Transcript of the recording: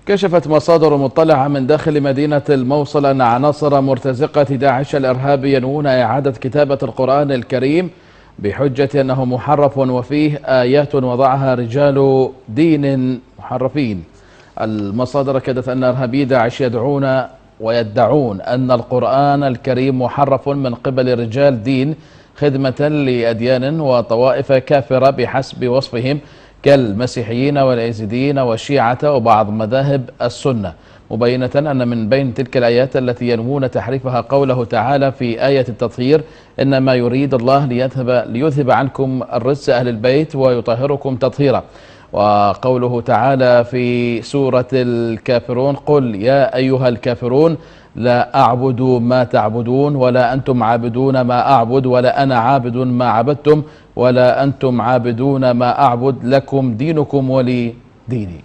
كشفت مصادر مطلعة من داخل مدينة الموصل أن عناصر مرتزقة داعش الإرهابي ينوون إعادة كتابة القرآن الكريم بحجة أنه محرف وفيه آيات وضعها رجال دين محرفين. المصادر أكدت أن إرهابي داعش يدعون ويدعون أن القرآن الكريم محرف من قبل رجال دين خدمة لأديان وطوائف كافرة بحسب وصفهم كالمسيحيين واليزيديين والشيعة وبعض مذاهب السنة، مبينة أن من بين تلك الآيات التي ينوون تحريفها قوله تعالى في آية التطهير: إنما يريد الله ليذهب عنكم الرجس أهل البيت ويطهركم تطهيرا. وقوله تعالى في سورة الكافرون: قل يا أيها الكافرون لا أعبد ما تعبدون ولا أنتم عابدون ما أعبد ولا أنا عابد ما عبدتم ولا أنتم عابدون ما أعبد لكم دينكم ولي ديني.